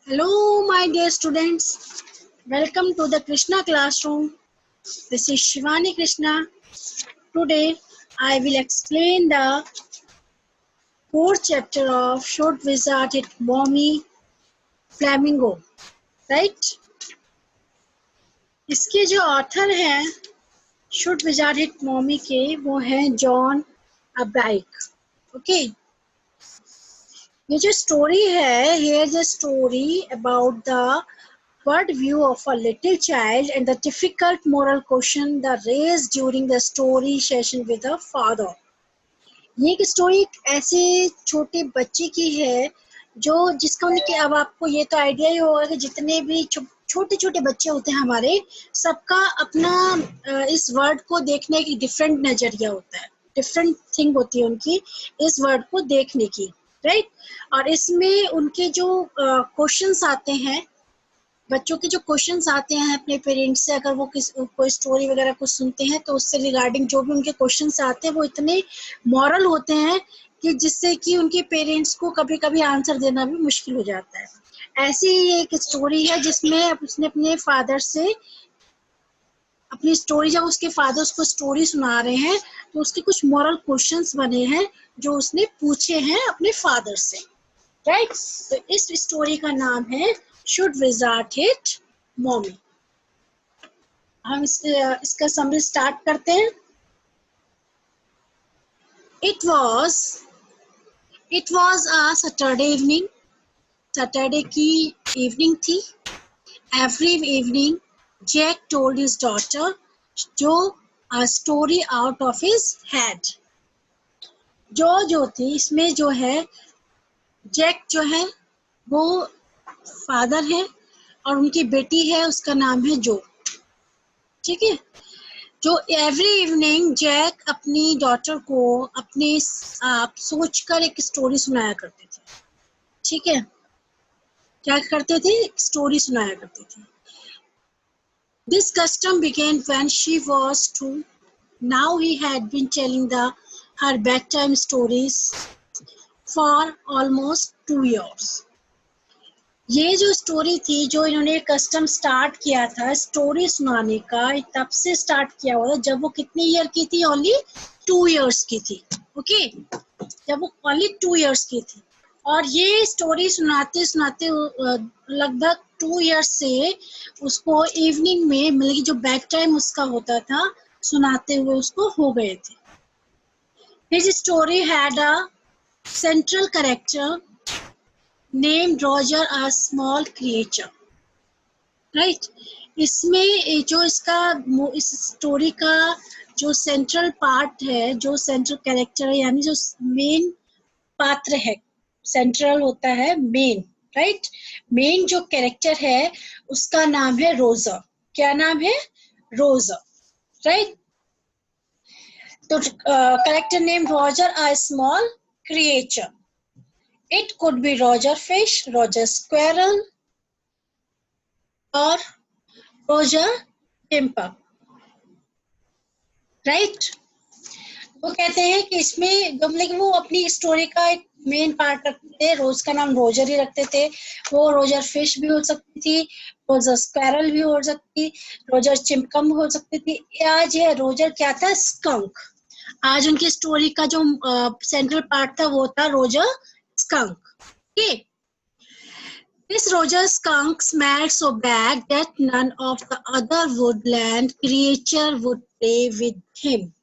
Hello, my dear students. Welcome to the Krishna classroom. This is Shivani Krishna. Today, I will explain the fourth chapter of Should Wizard Hit Mommy Flamingo. Right? इसके जो author हैं Should Wizard Hit Mommy के वो हैं John अब्राइक. Okay, ये जो story है, here's a story about the world view of a little child and the difficult moral question that raised during the story session with a father. ये एक story ऐसे छोटे बच्चे की है जो जिसका उनके अब आपको ये तो आइडिया ही होगा कि जितने भी छोटे छोटे बच्चे होते हैं हमारे सबका अपना इस वर्ड को देखने की डिफरेंट नजरिया होता है, डिफरेंट थिंग होती है उनकी इस वर्ड को देखने की, राइट. और इसमें उनके जो क्वेश्चंस आते हैं, बच्चों के जो क्वेश्चंस आते हैं अपने पेरेंट्स से, अगर वो कोई स्टोरी वगैरह कुछ सुनते हैं तो उससे रिगार्डिंग जो भी उनके क्वेश्चंस आते हैं वो इतने मॉरल होते हैं कि जिससे कि उनके पेरेंट्स को कभी कभी आंसर देना भी मुश्किल हो जाता है. ऐसी ही एक स्टोरी है जिसमें उसने अपने फादर से अपनी स्टोरी, जब उसके फादर उसको स्टोरी सुना रहे हैं तो उसके कुछ मॉरल क्वेश्चंस बने हैं जो उसने पूछे हैं अपने फादर से, राइट. तो इस स्टोरी का नाम है Should Wizard Hit Mommy. हम इसका समरी स्टार्ट करते हैं. It was a Saturday evening. Saturday की इवनिंग थी. Every evening, Jack told his daughter Joe a story out of his head. जो थी इसमें जो है जैक जो है वो फादर है और उनकी बेटी है, उसका नाम है जो. ठीक है. जो एवरी इवनिंग जैक अपनी डॉटर को अपने आप सोचकर एक स्टोरी सुनाया करते थे. ठीक है, क्या करते थे? स्टोरी सुनाया करते थे. This custom began when she was 2. Now he had been telling her bedtime stories for almost 2 years. ये जो स्टोरी थी, जो इन्होंने कस्टम स्टार्ट किया था स्टोरी सुनाने का, तब से स्टार्ट किया हुआ था जब वो कितनी ईयर की थी? ओनली 2 इयर्स की थी. ओके, जब वो ओनली 2 इयर्स की थी. और ये स्टोरी सुनाते सुनाते लगभग 2 इयर्स से उसको इवनिंग में मतलब कि जो बेड टाइम उसका होता था सुनाते हुए उसको हो गए थे. His story had a central character named Roger, a small creature. Right? इसमें जो इस स्टोरी का जो सेंट्रल पार्ट है, जो सेंट्रल कैरेक्टर है, यानी जो मेन पात्र है, सेंट्रल होता है मेन, राइट. मेन जो कैरेक्टर है उसका नाम है रोजर. क्या नाम है? Roger, right. तो character name Roger, a small creature. It could be Roger Fish, Roger Squirrel or Roger Chimpanzee, right. वो कहते हैं कि इसमें जो मतलब वो अपनी स्टोरी का एक मेन पार्ट रखते थे. रोज का नाम रोजर ही रखते थे. वो रोजर फिश भी हो सकती थी, रोजर स्क्वैरल भी हो सकती, रोजर चिमकम हो सकती थी. आज ये रोजर क्या था? स्कंक. आज उनकी स्टोरी का जो सेंट्रल पार्ट था वो था Roger skunk. Okay. This Roger skunk smelled so bad that none of the other woodland creature would play with him.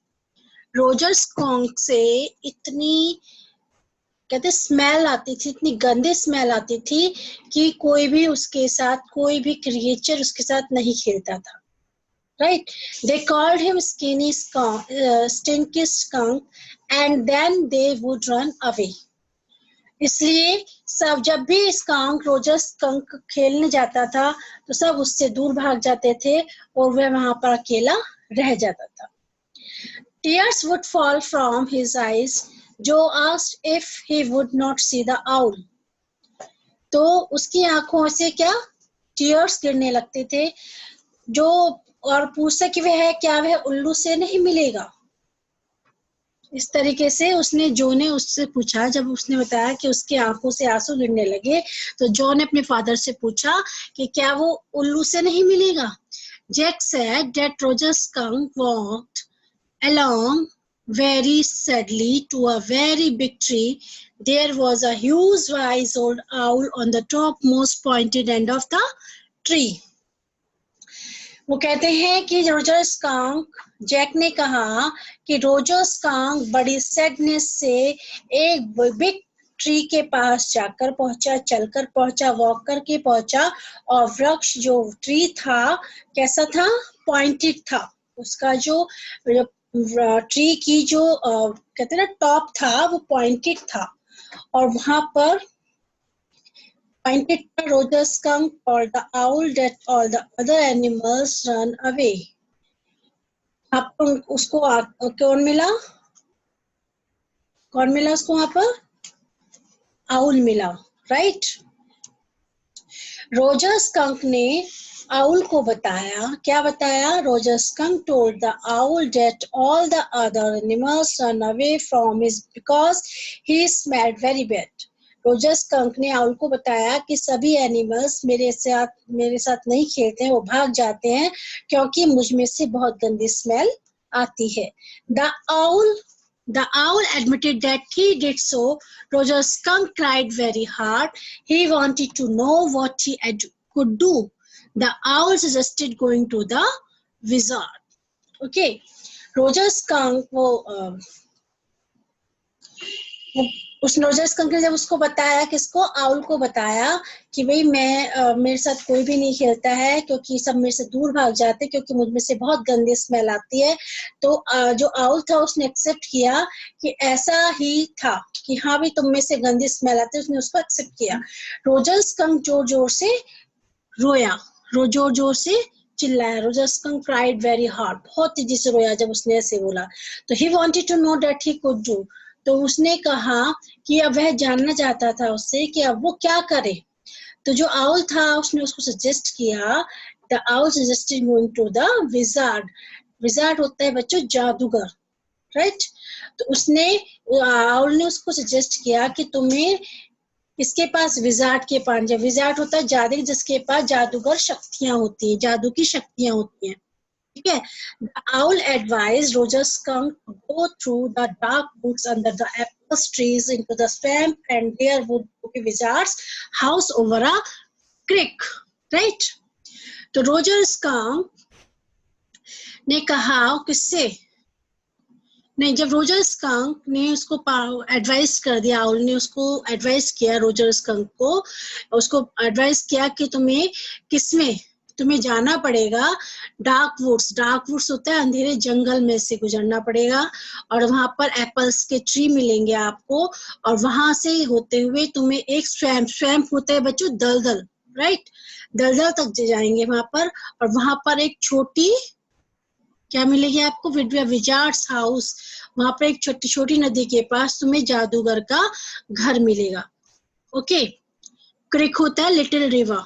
Roger skunk से इतनी कहते स्मेल आती थी, इतनी गंदी स्मेल आती थी कि कोई भी उसके साथ, कोई भी क्रिएचर उसके साथ नहीं खेलता था. Right? They called him skinny skunk, stinky skunk, and then they would run away. इसलिए सब जब भी स्कंक रोजर स्कंक खेलने जाता था तो सब उससे दूर भाग जाते थे और वह वहां पर अकेला रह जाता था. Tears would fall from his eyes. Joe asked if he would not see the owl. तो उसकी आंखों से क्या टीयर्स गिरने लगते थे. जो और पूछता कि वह क्या वह उल्लू से नहीं मिलेगा. इस तरीके से उसने जो ने उससे पूछा, जब उसने बताया कि उसकी आंखों से आंसू गिरने लगे, तो जो ने अपने फादर से पूछा कि क्या वो उल्लू से नहीं मिलेगा. Jack said that Roger Skunk walked along very sadly to a very big tree. There was a huge wise old owl on the topmost pointed end of the tree. वो कहते हैं कि रोजर स्कांक, जैक ने कहा कि Roger skunk बड़ी sadness से एक बिग ट्री के पास जाकर पहुंचा, चलकर पहुंचा, वॉक करके पहुंचा, और वृक्ष जो ट्री था कैसा था, पॉइंटेड था. उसका जो ट्री की जो कहते हैं ना टॉप था वो पॉइंटेड था, और वहां पर pointed to Roger Skunk or the owl that all the other animals run away. आप उसको कौन मिला, कौन मिला उसको वहां पर, आउल मिला, राइट. रोजर स्कंक ने आउल को बताया, क्या बताया, Roger skunk told the owl that all the other animals run away from his because he smelled very bad. Roger skunk ने आउल को बताया कि सभी एनिमल्स मेरे साथ नहीं खेलते हैं, वो भाग जाते हैं क्योंकि मुझ में से बहुत गंदी स्मेल आती है. The owl admitted that he did so. Roger Skunk cried very hard. He wanted to know what he could do. The owl suggested going to the wizard. Okay. Roger Skunk उस Roger skunk ने जब उसको बताया, किसको, owl को बताया कि भाई मेरे साथ कोई भी नहीं खेलता है क्योंकि सब मेरे से दूर भाग जाते हैं क्योंकि मुझ में से बहुत गंदी स्मेल आती है. तो जो आउल था उसने एक्सेप्ट किया कि ऐसा ही था कि हाँ भी तुम में से गंदी स्मेल आती है, उसने उसको एक्सेप्ट किया. रोजर स्कंक जोर जोर से रोया, जोर जोर से चिल्लाया. Roger Skunk cried very hard, बहुत तेजी से रोया जब उसने ऐसे बोला. तो he wanted to know that he could do, तो उसने कहा कि अब वह जानना चाहता था उससे कि अब वो क्या करे. तो जो आउल था उसने उसको सजेस्ट किया, the owl suggested going to the wizard. Wizard होता है बच्चों जादूगर, राइट. तो उसने आउल ने उसको सजेस्ट किया कि तुम्हें इसके पास विजार्ड के पास, जब विजार्ड होता है जादू जिसके पास जादूगर शक्तियां होती हैं, जादू की शक्तियां होती हैं, ठीक है. The owl advised Roger Skunk to go through the dark woods under the apple trees into the swamp, and there would be wizard's house over a creek, right? तो रोजर स्कंक ने कहा किससे, नहीं, जब रोजर स्कंक ने उसको advice कर दिया, आउल ने उसको एडवाइस किया रोजर स्कंक को, उसको एडवाइस किया कि तुम्हें जाना पड़ेगा डार्क वुड्स होता है अंधेरे जंगल में से गुजरना पड़ेगा, और वहां पर एप्पल्स के ट्री मिलेंगे आपको, और वहां से होते हुए तुम्हें एक स्वैम्प होता है बच्चों दलदल, राइट. दलदल तक जाएंगे वहां पर, और वहां पर एक छोटी क्या मिलेगी आपको, विजार्ड्स हाउस. वहां पर एक छोटी छोटी नदी के पास तुम्हें जादूगर का घर मिलेगा. ओके. क्रिक होता है लिटिल रिवर.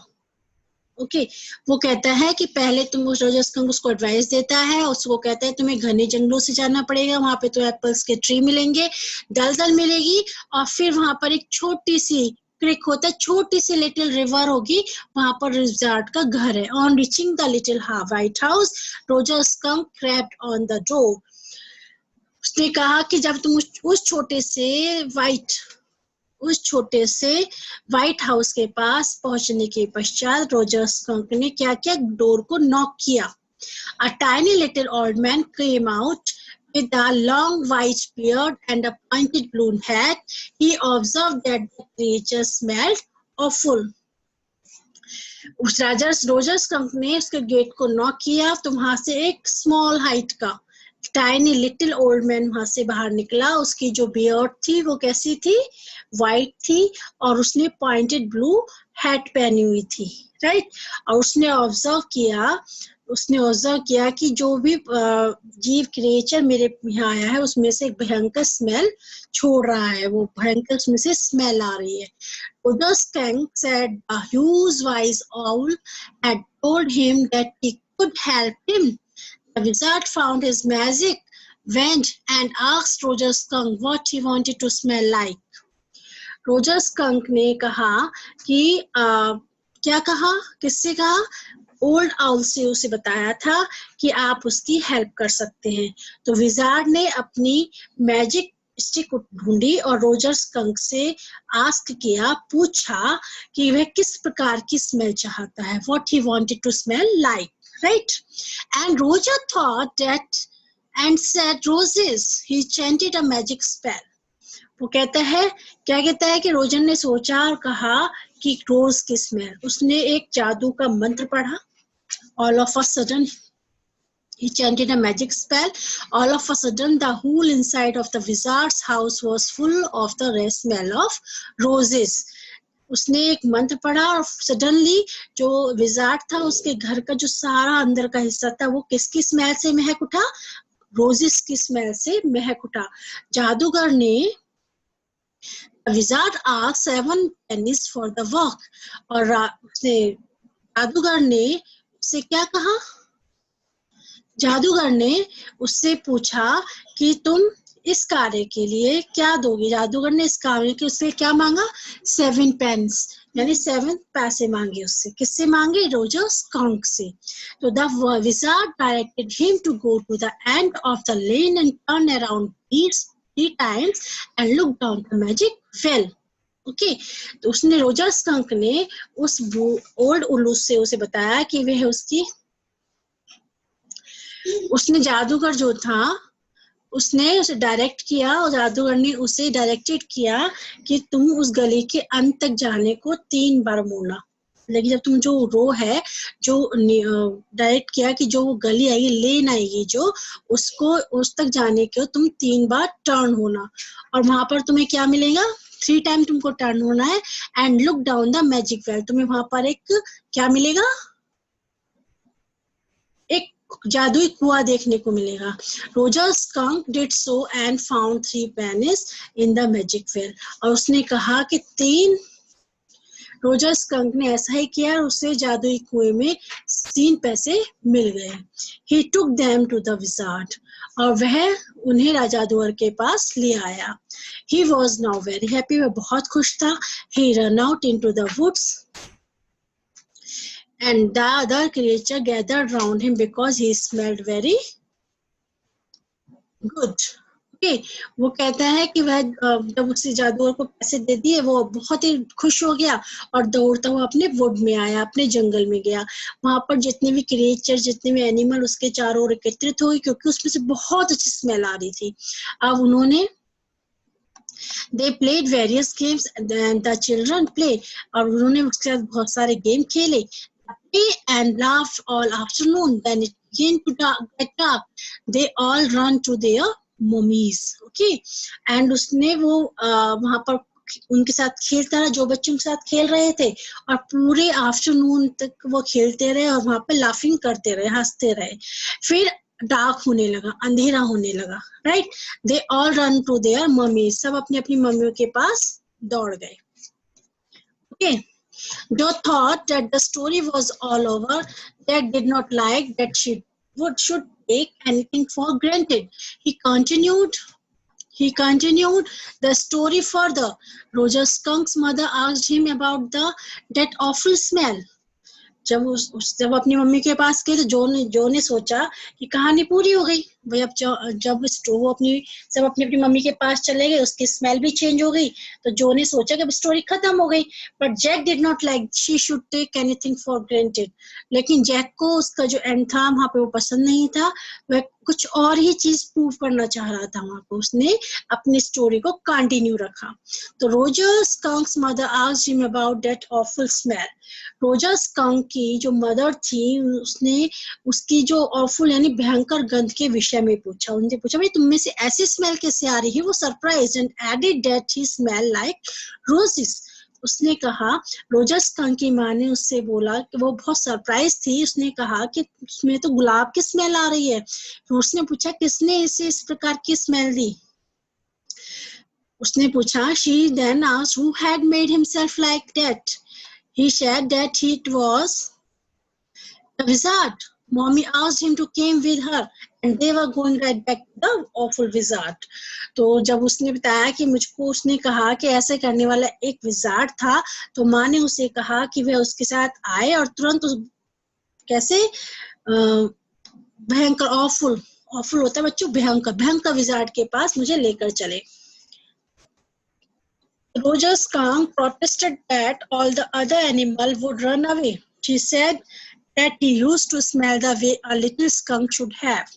ओके. वो कहता है कि पहले तुम रोजर स्कंक उसको एडवाइस देता है, उसको कहता है तुम्हें घने जंगलों से जाना पड़ेगा, वहां पे तो एप्पल्स के ट्री मिलेंगे, दलदल मिलेगी, और फिर वहां पर एक छोटी सी क्रिक होता है, छोटी सी लिटिल रिवर होगी, वहां पर विजार्ड का घर है. On reaching the little white house Roger skunk crept on the door. उसने कहा कि जब तुम उस छोटे से व्हाइट हाउस के पास पहुंचने के पश्चात रोजर स्कंक ने क्या किया, डोर को नॉक किया. A tiny little old man came out with a long white beard and a pointed blue hat. He observed that the creature smelled awful. Roger skunk ने उसके गेट को knock किया, तो वहां से एक स्मॉल हाइट का टाइनी लिटिल ओल्ड मैन वहां से बाहर निकला. उसकी जो बियर्ड थी वो कैसी थी, व्हाइट थी, और उसने पॉइंटेड ब्लू हैट पहनी हुई थी, राइट. और उसने ऑब्जर्व किया कि जो भी जीव क्रिएचर मेरे यहाँ आया है उसमें से एक भयंकर स्मेल छोड़ रहा है, वो भयंकर उसमें से स्मेल आ रही है. Roger Skunk said a huge wise owl had told him that he could help him. The wizard found his magic went and asked Roger Skunk what he wanted to smell like. Roger skunk ने कहा कि क्या कहा, किससे कहा, old owl से उसे बताया था कि आप उसकी हेल्प कर सकते हैं. तो विजार्ड ने अपनी मैजिक स्टिक ढूंढी और रोजर स्कंक से आस्क किया, पूछा कि वह किस प्रकार की स्मेल चाहता है, what he wanted to smell like, right? And Roger thought that and said roses. He chanted a magic spell. वो कहता है, क्या कहता है कि रोजर ने सोचा और कहा कि रोज की स्मेल. उसने एक जादू का मंत्र पढ़ा. All of a sudden he chanted a magic spell. All of a sudden the whole inside of the wizard's house was full of the smell of roses. उसने एक मंत्र पढ़ा और सडनली जो विजार्ड था उसके घर का जो सारा अंदर का हिस्सा था वो किसकी स्मेल से महक उठा, रोजेस की स्मेल से महक उठा. जादूगर ने The wizard asked 7 pennies for the work. और जादूगर ने उससे क्या कहा, जादूगर ने उससे पूछा कि तुम इस कार्य के लिए क्या दोगे. जादूगर ने इस कार्य के उससे क्या मांगा, 7 pence, यानी 7 पैसे मांगे उससे. किससे मांगे, रोजर स्कंक से. तो the wizard directed him to go to the end of the lane and turn around 3 times and look down the magic well. Okay, तो उसने रोजर स्कंक ने उस ओल्ड उल्लू से उसे बताया कि वह उसने जादूगर जो था उसने उसे डायरेक्ट किया और जादूगर ने उसे डायरेक्टेड किया कि तुम उस गली के अंत तक जाने को 3 बार मोड़ना. लेकिन जब तुम जो रो है जो डायरेक्ट किया कि जो वो गली आएगी, लेन आएगी जो, उसको उस तक जाने को तुम 3 बार टर्न होना और वहां पर तुम्हें क्या मिलेगा, 3 टाइम तुमको टर्न होना है. And look down the magic well, तुम्हें वहां पर एक क्या मिलेगा, एक जादुई कुआं देखने को मिलेगा. Roger skunk did so and found 3 pennies in the magic well. और उसने कहा कि 3, रोजर स्कंक ने ऐसा ही किया और उसे जादुई कुएं में 3 पैसे मिल गए. He took them to the wizard. और वह उन्हें जादूगर के पास ले आया. He was now very happy. वह बहुत खुश था. He ran out into the woods. And the other creature gathered round him because he smelled very good. Okay, वो कहता है कि वह जब उसे जादूगर को पैसे दे दिए वो बहुत ही खुश हो गया और दौड़ता हुआ अपने वुड में आया, अपने जंगल में गया. वहां पर जितने भी क्रिएचर, जितने भी एनिमल उसके चारों ओर एकत्रित हुए क्योंकि उसमें से बहुत अच्छी स्मेल आ रही थी. अब उन्होंने They played various games and the children played. और उन्होंने उसके साथ बहुत सारे गेम खेले. Play and laughed all afternoon. Then it began to get dark. They all run to their mummies. Okay, and उसने वो वहां पर उनके साथ खेलता रहा, जो बच्चों के साथ खेल रहे थे, और पूरे आफ्टरनून तक वो खेलते रहे और वहां पे लाफिंग करते रहे, हंसते रहे. फिर डार्क होने लगा, अंधेरा होने लगा. Right, they all run to their mummy, सब अपनी अपनी मम्मियों के पास दौड़ गए. Okay, Joe thought that the story was all over. Jack did not like that she should take anything for granted. He continued the story further. Roger Skunk's mother asked him about that awful smell. जब अपनी mummy के पास गए तो जो ने सोचा कि कहानी पूरी हो गई. भाई अब जब वो सब अपनी मम्मी के पास चले गए, उसकी स्मेल भी चेंज हो गई, तो जो ने सोचा कि अब स्टोरी खत्म हो गई. But Jack did not like she should take anything for granted. लेकिन जैक को उसका जो एंड था वहां पे वो पसंद नहीं था. वह कुछ और ही चीज प्रूव करना चाह रहा था वहां पे. उसने अपनी स्टोरी को कंटिन्यू रखा. तो Roger skunk's mother asked him about that awful smell. Roger skunk की जो मदर थी उसने उसकी जो ऑफुल यानी भयंकर गंध के विषय में पूछा. उनसे पूछा भाई तुम में से ऐसी स्मेल कैसे आ रही है. वो surprise and added that he smell like roses. उसने कहा, रोजर स्कंक की माँ ने उससे बोला कि वो बहुत सरप्राइज थी. उसने कहा कि उसमें तो गुलाब की स्मेल आ रही है. फिर उसने पूछा किसने इसे इस प्रकार की स्मेल दी. उसने पूछा, she then asked who had made himself like that. He said that it was the wizard. Mommy asked him to came with her and they were going right back to the awful wizard. तो जब उसने बताया कि मुझको उसने कहा कि ऐसे करने वाला एक विजार्ड था, तो माँ ने उसे कहा कि वह उसके साथ आए और तुरंत उस कैसे भयंकर ऑफुल होता है बच्चों, भयंकर विजार्ड के पास मुझे लेकर चले. Roger's skunk protested that all the other animals would run away. She said that he used to smell the way a little skunk should have.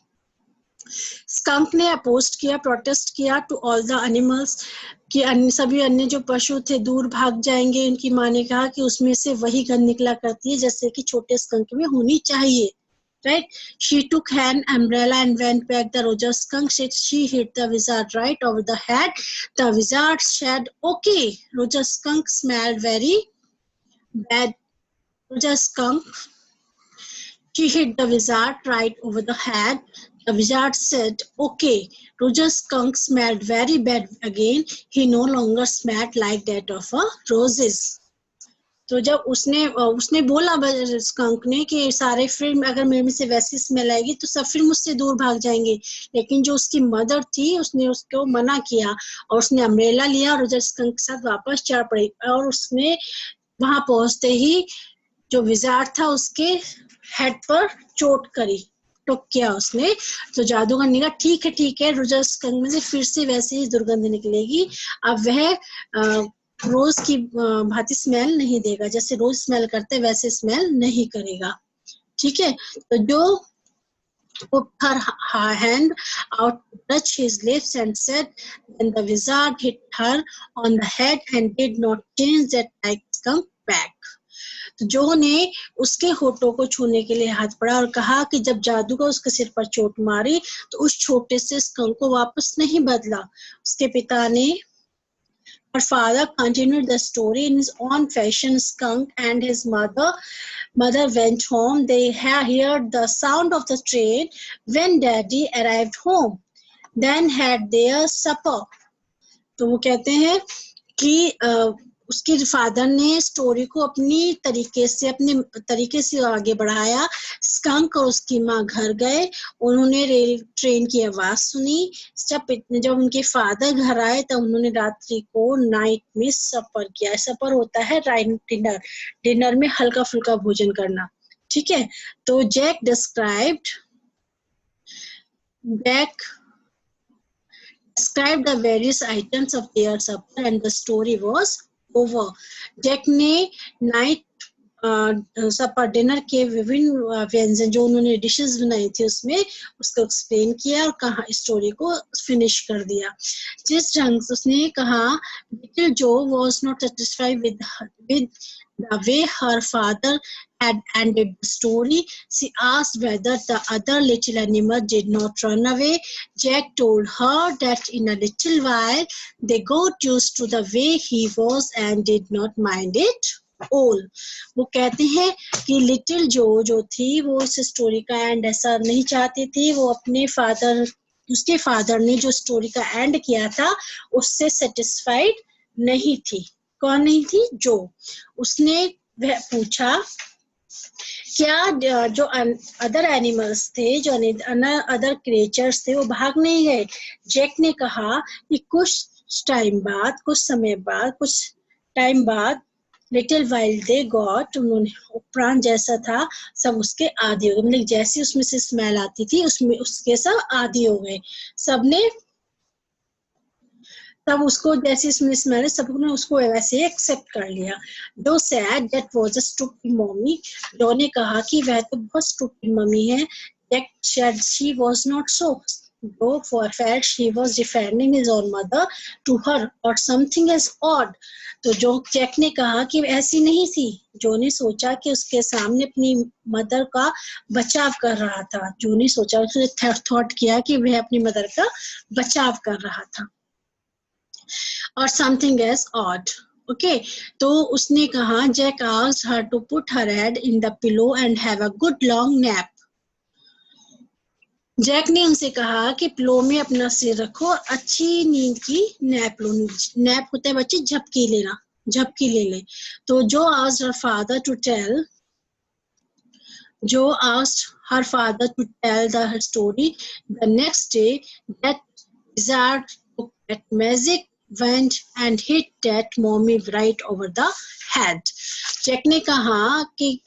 Skunk ने अपोस्ट किया, प्रोटेस्ट किया टू ऑल द एनिमल्स कि सभी अन्य जो पशु थे दूर भाग जाएंगे. उनकी माँ ने कहा कि उसमें से वही गंध निकला करती है जैसे कि छोटे स्कंक में होनी चाहिए. Right? She took an umbrella and went back. The Roger skunk said she hit the wizard right over the head. The wizard said, "Okay." Roger skunk smelled very bad. Roger skunk. She hit the wizard right over the head. The wizard said, "Okay." Roger skunk smelled very bad again. He no longer smelled like that of a roses. तो जब उसने बोला skunk ने कि सारे फिर अगर मेरे में से वैसी स्मेल आएगी तो सब फिर मुझसे दूर भाग जाएंगे, लेकिन जो उसकी मदर थी उसने उसको मना किया और उसने अम्ब्रेला लिया और स्कंक के साथ वापस चढ़ पड़ी और उसने वहां पहुंचते ही जो विजार्ड था उसके हेड पर चोट करी, टोक किया उसने. तो जादूगर ने कहा ठीक है रोजर स्कंक में से फिर से वैसे ही दुर्गंध निकलेगी. अब वह रोज की भांति स्मेल नहीं देगा, जैसे रोज स्मेल करते वैसे स्मेल नहीं करेगा. ठीक है. तो जो put her hand out to touch his lips and said, then the wizard hit her on the head and did not change that like skunk back. तो जो ने उसके होठों को छूने के लिए हाथ पड़ा और कहा कि जब जादूगर उसके सिर पर चोट मारी तो उस छोटे से स्कंक को वापस नहीं बदला. उसके पिता ने Her father continued the story in his own fashion. Skunk and his mother went home. They heard the sound of the train when Daddy arrived home. Then had their supper. तो वो कहते हैं कि उसके फादर ने story को अपने तरीके से आगे बढ़ाया. स्कंक और उसकी माँ घर गए, उन्होंने ट्रेन की आवाज सुनी. जब उनके फादर घर आए तब उन्होंने रात्रि को नाइट में सफर किया. सफर होता है डिनर में हल्का फुल्का भोजन करना. ठीक है. तो Jack described the various items of their supper and the story was over. Jack ने नाइट सपर डिनर के विभिन्न व्यंजन जो उन्होंने डिशेस बनाई थी उसमें उसको एक्सप्लेन किया और कहा स्टोरी को फिनिश कर दिया. जिस ढंग से उसने कहा लिटिल जो was not satisfied with the way her father had ended the story. She asked whether the other little animal did not run away. Jack told her that in a little while they got used to the way he was and did not mind it all. वो कहते हैं कि little जो थी वो इस story का and ऐसा नहीं चाहती थी. वो अपने उसके फादर ने जो स्टोरी का एंड किया था उससे सेटिस्फाइड नहीं थी. कौन नहीं थी? जो. उसने वह पूछा क्या जो अदर एनिमल्स थे, जो अदर क्रिएचर्स थे वो भाग नहीं गए. जैक ने कहा कि कुछ टाइम बाद लिटिल वाइल दे गॉट, उन्होंने उपरांत जैसा था सब उसके आदी हो गए. मतलब जैसी उसमें से स्मेल आती थी उसमें उसके सब आदी हो गए. सबने तब उसको जैसी इसमें स्मेल सबने उसको वैसे एक्सेप्ट कर लिया. दो sad that was a stupid mummy, जो ने कहा कि वह तो बहुत स्टूपिड मम्मी है. That said she was not so, though for fact she was defending his own mother to her or something as odd. तो जो जैक ने कहा कि ऐसी नहीं थी. जो ने सोचा कि उसके सामने अपनी मदर का बचाव कर रहा था. जो ने सोचा, उसने थॉट किया कि वह अपनी मदर का बचाव कर रहा था or something as odd. Okay, तो उसने कहा Jack asked her to put her head in the pillow and have a good long nap. Jack ने उनसे कहा कि पिलो में अपना सिर रखो, अच्छी नींद की नैप लो. नैप होता है बच्चे झपकी ले ले. तो जो asked her father to tell Jo asked her father to tell her story. The next day, that wizard took that magic wand and hit that mommy right over the head. Jack ने कहा कि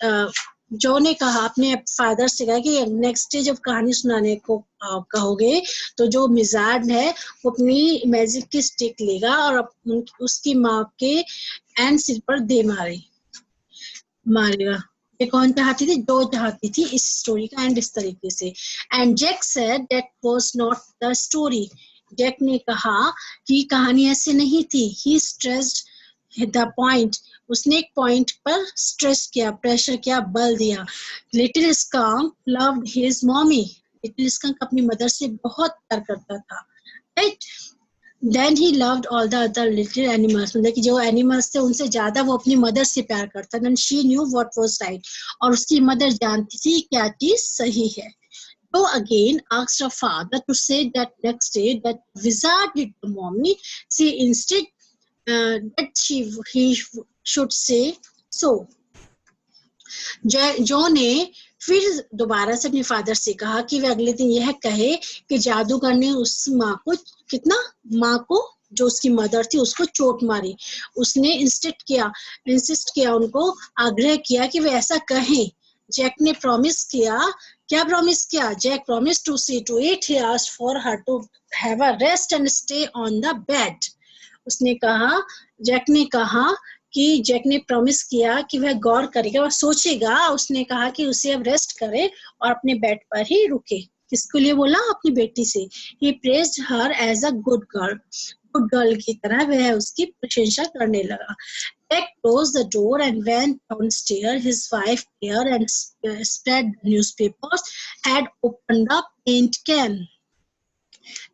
जो ने कहा अपने father से कहा कि नेक्स्ट डे जब कहानी सुनाने को कहोगे तो जो मिजाज है वो अपनी मैजिक की स्टिक लेगा और उसकी माँ के एंड सिर पर दे मारेगा। ये कौन चाहती थी? जो चाहती थी इस स्टोरी का एंड इस तरीके से। And Jack said that was not the story. Jack ने कहा कि कहानी ऐसे नहीं थी। He stressed the point. उसने एक पॉइंट पर स्ट्रेस किया, प्रेशर किया, बल दिया। Little skunk loved his mommy. Little skunk अपनी मदर से बहुत प्यार करता था, right? Then he loved all the other little animals. मतलब कि जो एनिमल्स थे उनसे ज्यादा वो अपनी मदर से प्यार करता था। And she knew what was right. और उसकी मदर जानती थी क्या चीज सही है। So again asked her father to say that next day that wizard did the mommy. She instead that he should say so. जो ने फिर दोबारा से अपने फादर से कहा कि वह अगले दिन यह कहे कि जादूगर ने उस माँ को माँ को जो उसकी मदर थी उसको चोट मारी। उसने इंसिस्ट किया उनको आग्रह किया कि वे ऐसा कहें। जैक ने प्रॉमिस किया। क्या प्रॉमिस किया? Jack promise to see to it. He asked for her to have a rest and stay on the bed. उसने कहा, जैक ने कहा कि जैक ने प्रॉमिस किया कि वह गौर करेगा और सोचेगा। उसने कहा कि उसे अब रेस्ट करे और अपने बेड पर ही रुके। किसके लिए बोला? अपनी बेटी से। He praised her as a good girl. Good girl की तरह वह उसकी प्रशंसा करने लगा। Jack closed the door and went downstairs. His wife Claire and spread newspapers had opened the paint can.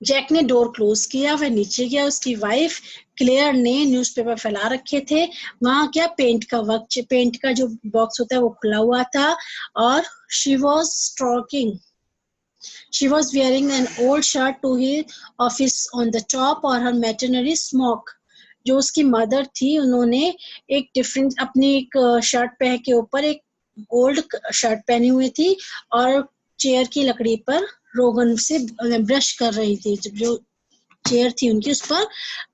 Jack ने डोर क्लोज किया, वह नीचे गया। उसकी वाइफ क्लेयर ने न्यूज़पेपर फैला रखे थे। वहां क्या पेंट का जो बॉक्स होता है वो खुला हुआ था और she was wearing an old shirt to his office on the top और her maternity smock. जो उसकी मदर थी उन्होंने एक डिफरेंट अपनी एक शर्ट पहन के ऊपर एक ओल्ड शर्ट पहनी हुई थी और चेयर की लकड़ी पर रोगन से ब्रश कर रही थी। जो चेयर थी उनकी उस पर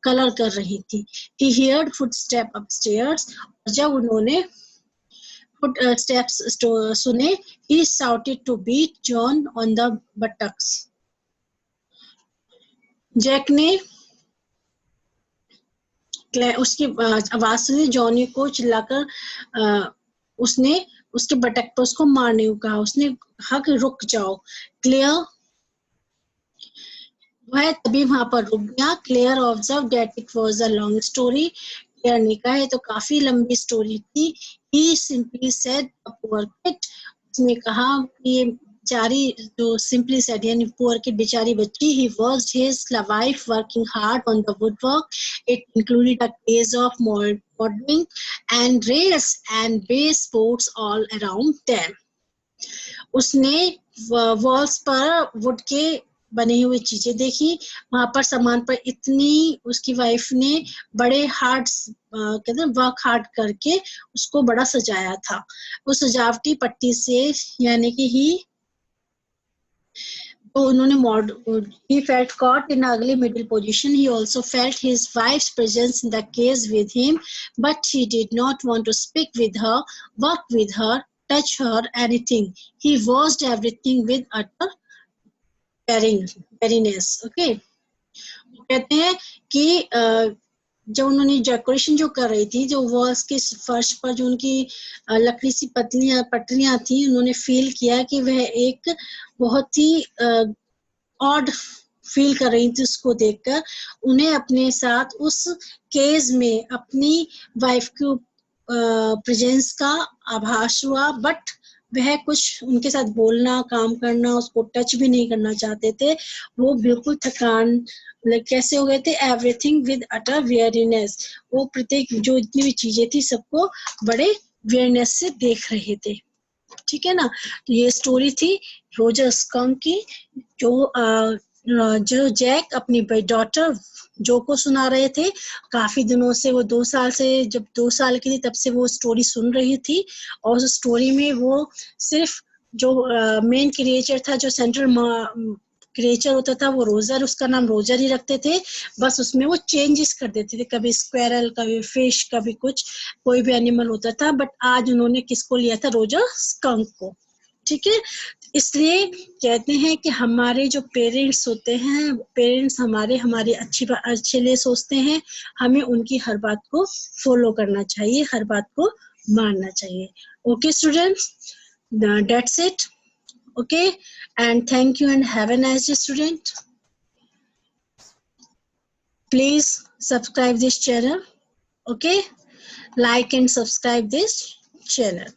कलर कर रही थी। He heard footsteps upstairs. जब उन्होंने steps सुने, he shouted to beat John on the buttocks. Jack ने उसकी आवाज सुनी, जॉनी को चिल्लाकर उसने उसके बटक पर उसको मारने को कहा। उसने कहा कि रुक जाओ। क्लेयर वह तभी वहां पर रुक गया। Claire observe that it was a long story. Claire ने कहा है तो काफी लंबी स्टोरी थी। He simply said a poor kid. उसने कहा कि बेचारी जो सिंपली सेड यानी पुअर किड बेचारी बच्ची। He was his wife working hard on the wood work. It included a case of modeling and rails and base sports all around them. उसने walls पर वुड के बनी हुई चीजें देखी। वहां पर सामान पर इतनी उसकी वाइफ ने बड़े हार्ड कहते हैं वर्क हार्ड करके उसको बड़ा सजाया था। उस सजावटी पट्टी से यानी कि he felt caught in ugly middle position. He also felt his wife's presence in the case with him, but he did not want to speak with her, work with her, touch her, anything. He watched everything with utter weariness. Okay. कहते हैं कि जब उन्होंने decoration जो कर रही थी, जो वॉल्स के फर्श पर जो उनकी लकड़ी सी पटरियां थी, उन्होंने फील किया कि वह एक बहुत ही ऑड फील कर रही थी उसको देखकर। उन्हें अपने साथ उस केस में अपनी वाइफ की प्रेजेंस का आभास हुआ, बट वह कुछ उनके साथ बोलना, काम करना, उसको टच भी नहीं करना चाहते थे। वो बिल्कुल थकान कैसे हो गए थे? एवरीथिंग विद अटर वेयरनेस। वो प्रत्येक जो इतनी भी चीजें थी सबको बड़े वेयरनेस से देख रहे थे। ठीक है ना? तो ये स्टोरी थी रोजर स्कंक की, जो जैक अपनी डॉटर जो को सुना रहे थे। काफी दिनों से वो 2 साल से, जब 2 साल की थी तब से वो स्टोरी सुन रही थी और उस स्टोरी में वो सिर्फ जो मेन क्रिएचर था, जो सेंट्रल क्रिएचर होता था, वो रोजर, उसका नाम रोजर ही रखते थे। बस उसमें वो चेंजेस कर देते थे, कभी स्क्वेरल, कभी फिश, कभी कुछ, कोई भी एनिमल होता था। बट आज उन्होंने किसको लिया था? रोजर स्कंक को। ठीक है, इसलिए कहते हैं कि हमारे जो पेरेंट्स होते हैं, पेरेंट्स हमारे अच्छे लिए सोचते हैं, हमें उनकी हर बात को फॉलो करना चाहिए, हर बात को मानना चाहिए। Okay students, that's it. Okay, and thank you and have a nice day, student. Please subscribe this channel. Okay, like and subscribe this channel.